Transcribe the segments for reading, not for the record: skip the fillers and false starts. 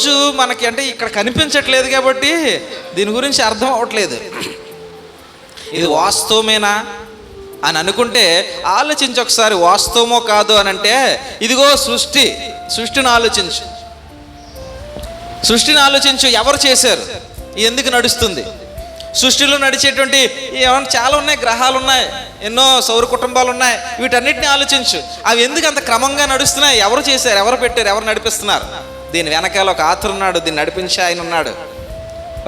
ఈరోజు మనకి అంటే ఇక్కడ కనిపించట్లేదు కాబట్టి దీని గురించి అర్థం అవ్వట్లేదు. ఇది వాస్తవమేనా అని అనుకుంటే ఆలోచించి ఒకసారి, వాస్తవమో కాదు అని అంటే, ఇదిగో సృష్టిని ఆలోచించు. సృష్టిని ఆలోచించు. ఎవరు చేశారు? ఎందుకు నడుస్తుంది? సృష్టిలో నడిచేటువంటి ఏమన్నా చాలా ఉన్నాయి, గ్రహాలు ఉన్నాయి, ఎన్నో సౌర కుటుంబాలు ఉన్నాయి. వీటన్నిటిని ఆలోచించు. అవి ఎందుకు అంత క్రమంగా నడుస్తున్నాయి? ఎవరు చేశారు? ఎవరు పెట్టారు? ఎవరు నడిపిస్తున్నారు? దీని వెనకాల ఒక ఆథర్ ఉన్నాడు, దీన్ని నడిపించే ఆయన ఉన్నాడు,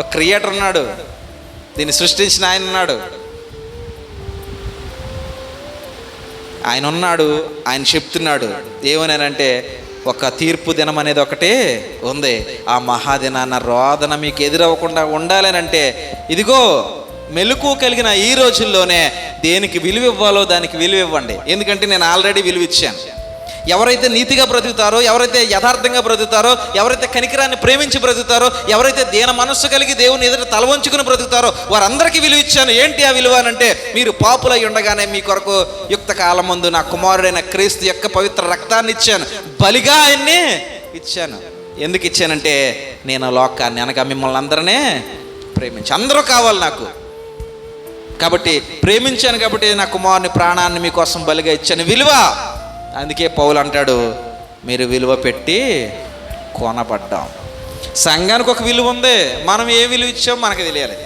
ఒక క్రియేటర్ ఉన్నాడు, దీన్ని సృష్టించిన ఆయన ఉన్నాడు. ఆయన ఉన్నాడు. ఆయన చెప్తున్నాడు ఏమనంటే, ఒక తీర్పు దినం అనేది ఒకటే ఉంది. ఆ మహాదినాన్న రోదన మీకు ఎదురవ్వకుండా ఉండాలనంటే, ఇదిగో మెలకు కలిగిన ఈ రోజుల్లోనే దేనికి విలువ ఇవ్వాలో దానికి విలువ ఇవ్వండి. ఎందుకంటే నేను ఆల్రెడీ విలువ ఇచ్చాను. ఎవరైతే నీతిగా బ్రతుకుతారో, ఎవరైతే యథార్థంగా బ్రతుకుతారో, ఎవరైతే కనికరాన్ని ప్రేమించి బ్రతుకుతారో, ఎవరైతే దీన మనస్సు కలిగి దేవుని ఎదుట తలవంచుకుని బ్రతుకుతారో వారందరికీ విలువ ఇచ్చాను. ఏంటి ఆ విలువ అంటే, మీరు పాపులై ఉండగానే మీ కొరకు యుక్త కాలం ముందు నా కుమారుడైన క్రీస్తు యొక్క పవిత్ర రక్తాన్ని ఇచ్చాను, బలిగా ఆయన్ని ఇచ్చాను. ఎందుకు ఇచ్చానంటే, నేను లోకాన్ని అనగా మిమ్మల్ని అందరినీ ప్రేమించి, అందరూ కావాలి నాకు కాబట్టి ప్రేమించాను, కాబట్టి నా కుమారుని ప్రాణాన్ని మీకోసం బలిగా ఇచ్చాను. విలువ. అందుకే పౌలు అంటాడు, మీరు విలువ పెట్టి కొనబడ్డాం. సంఘానికి ఒక విలువ ఉంది, మనం ఏ విలువ ఇచ్చామో మనకు తెలియాలి.